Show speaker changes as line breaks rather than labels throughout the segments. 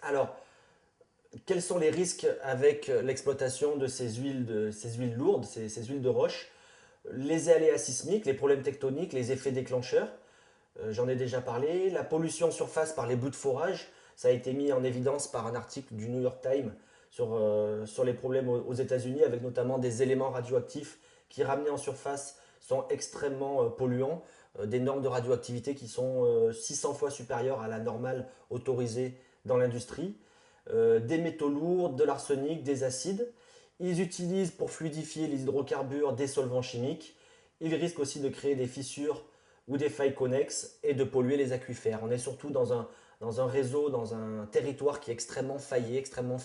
Alors, quels sont les risques avec l'exploitation de ces huiles lourdes, ces huiles de roche? Les aléas sismiques, les problèmes tectoniques, les effets déclencheurs, j'en ai déjà parlé. La pollution surface par les bouts de forage, ça a été mis en évidence par un article du New York Times sur les problèmes aux États-Unis, avec notamment des éléments radioactifs qui, ramenés en surface, sont extrêmement polluants, des normes de radioactivité qui sont 600 fois supérieures à la normale autorisée dans l'industrie, des métaux lourds, de l'arsenic, des acides. Ils utilisent pour fluidifier les hydrocarbures des solvants chimiques. Ils risquent aussi de créer des fissures ou des failles connexes et de polluer les aquifères. On est surtout dans un réseau, dans un territoire qui est extrêmement faillé, extrêmement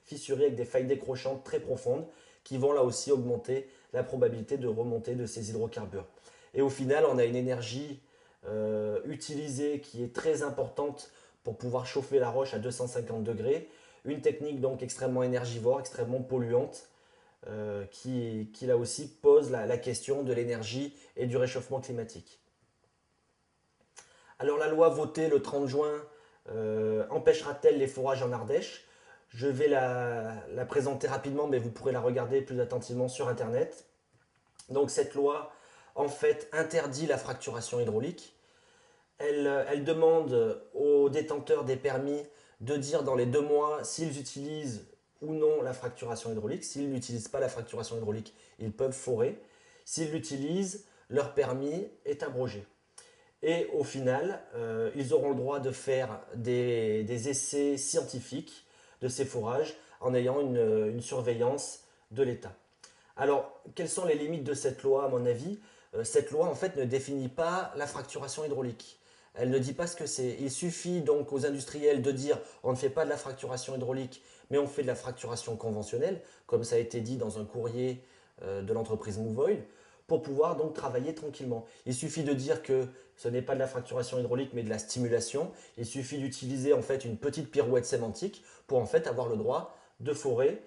fissuré, avec des failles décrochantes très profondes qui vont là aussi augmenter la probabilité de remontée de ces hydrocarbures. Et au final, on a une énergie utilisée qui est très importante pour pouvoir chauffer la roche à 250 degrés. Une technique donc extrêmement énergivore, extrêmement polluante, qui là aussi pose la question de l'énergie et du réchauffement climatique. Alors la loi votée le 30 juin empêchera-t-elle les forages en Ardèche? Je vais la présenter rapidement, mais vous pourrez la regarder plus attentivement sur Internet. Donc cette loi, en fait, interdit la fracturation hydraulique. Elle demande aux détenteurs des permis de dire dans les 2 mois s'ils utilisent ou non la fracturation hydraulique. S'ils n'utilisent pas la fracturation hydraulique, ils peuvent forer. S'ils l'utilisent, leur permis est abrogé. Et au final, ils auront le droit de faire des essais scientifiques de ces forages en ayant une surveillance de l'État. Alors, quelles sont les limites de cette loi, à mon avis? Cette loi, en fait, ne définit pas la fracturation hydraulique. Elle ne dit pas ce que c'est. Il suffit donc aux industriels de dire on ne fait pas de la fracturation hydraulique, mais on fait de la fracturation conventionnelle, comme ça a été dit dans un courrier de l'entreprise Mouvoil, pour pouvoir donc travailler tranquillement. Il suffit de dire que ce n'est pas de la fracturation hydraulique, mais de la stimulation. Il suffit d'utiliser en fait une petite pirouette sémantique pour en fait avoir le droit de forer,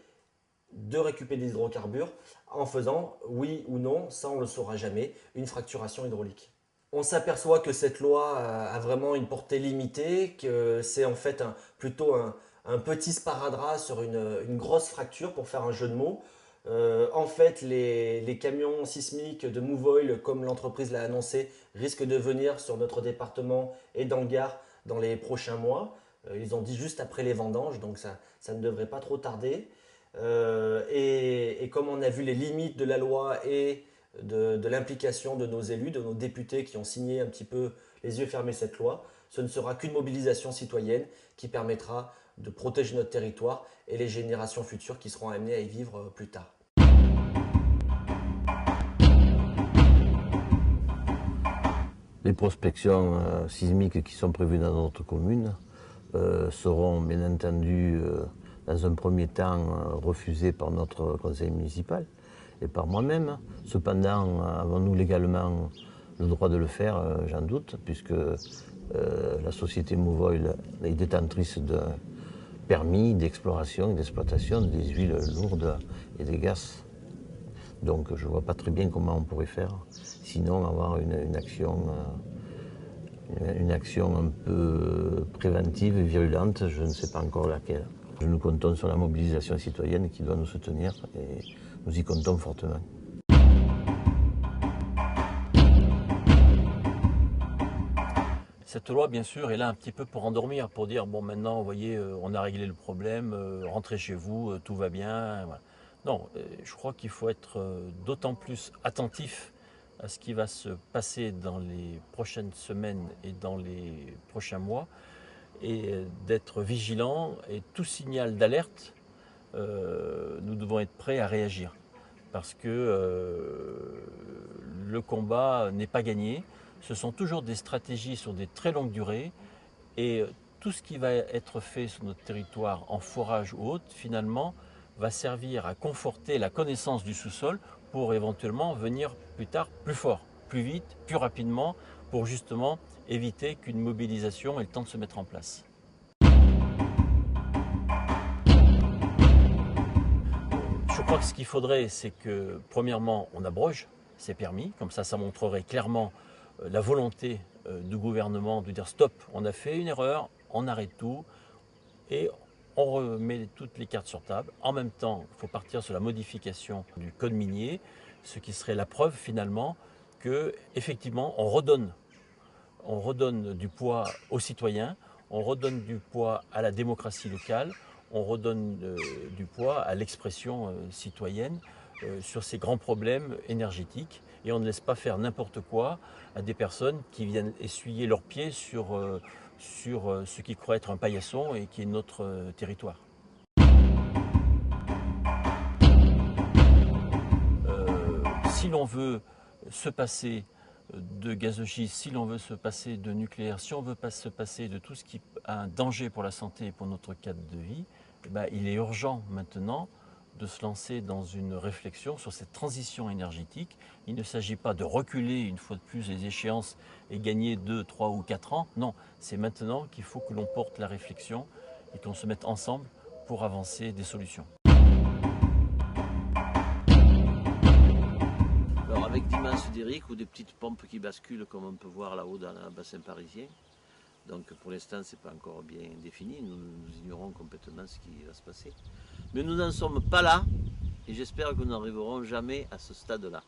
de récupérer des hydrocarbures en faisant, oui ou non, ça on ne le saura jamais, une fracturation hydraulique. On s'aperçoit que cette loi a vraiment une portée limitée, que c'est en fait plutôt un petit sparadrap sur une grosse fracture pour faire un jeu de mots. En fait, les camions sismiques de Mouvoil, comme l'entreprise l'a annoncé, risquent de venir sur notre département et dans le Gard dans les prochains mois. Ils ont dit juste après les vendanges, donc ça ne devrait pas trop tarder. Et comme on a vu les limites de la loi et de l'implication de nos élus, de nos députés qui ont signé un petit peu les yeux fermés cette loi, ce ne sera qu'une mobilisation citoyenne qui permettra de protéger notre territoire et les générations futures qui seront amenées à y vivre plus tard.
Les prospections sismiques qui sont prévues dans notre commune seront bien entendu dans un premier temps refusées par notre conseil municipal et par moi-même. Cependant, avons-nous légalement le droit de le faire? J'en doute, puisque la société Mouvoil est détentrice de permis d'exploration et d'exploitation des huiles lourdes et des gaz. Donc je ne vois pas très bien comment on pourrait faire, sinon avoir une action un peu préventive et virulente, je ne sais pas encore laquelle. Nous comptons sur la mobilisation citoyenne qui doit nous soutenir et nous y comptons fortement.
Cette loi, bien sûr, est là un petit peu pour endormir, pour dire, bon, maintenant, vous voyez, on a réglé le problème, rentrez chez vous, tout va bien. Voilà. Non, je crois qu'il faut être d'autant plus attentif à ce qui va se passer dans les prochaines semaines et dans les prochains mois, et d'être vigilant, et tout signal d'alerte, nous devons être prêts à réagir. Parce que le combat n'est pas gagné. Ce sont toujours des stratégies sur des très longues durées et tout ce qui va être fait sur notre territoire en forage ou autre, finalement, va servir à conforter la connaissance du sous-sol pour éventuellement venir plus tard plus fort, plus vite, plus rapidement, pour justement éviter qu'une mobilisation ait le temps de se mettre en place. Je crois que ce qu'il faudrait, c'est que, premièrement, on abroge ces permis, comme ça montrerait clairement la volonté du gouvernement de dire stop, on a fait une erreur, on arrête tout, et on remet toutes les cartes sur table. En même temps, il faut partir sur la modification du code minier, ce qui serait la preuve finalement que effectivement on redonne du poids aux citoyens, on redonne du poids à la démocratie locale, on redonne du poids à l'expression citoyenne sur ces grands problèmes énergétiques, et on ne laisse pas faire n'importe quoi à des personnes qui viennent essuyer leurs pieds sur ce qui croit être un paillasson et qui est notre territoire. Si l'on veut se passer de gaz de schiste, si l'on veut se passer de nucléaire, si on veut pas se passer de tout ce qui a un danger pour la santé et pour notre cadre de vie, eh ben, il est urgent maintenant de se lancer dans une réflexion sur cette transition énergétique. Il ne s'agit pas de reculer une fois de plus les échéances et gagner 2, 3 ou 4 ans. Non, c'est maintenant qu'il faut que l'on porte la réflexion et qu'on se mette ensemble pour avancer des solutions.
Alors avec d'immenses dériques ou des petites pompes qui basculent comme on peut voir là-haut dans le bassin parisien. Donc pour l'instant c'est pas encore bien défini, nous ignorons complètement ce qui va se passer. Mais nous n'en sommes pas là et j'espère que nous n'arriverons jamais à ce stade-là.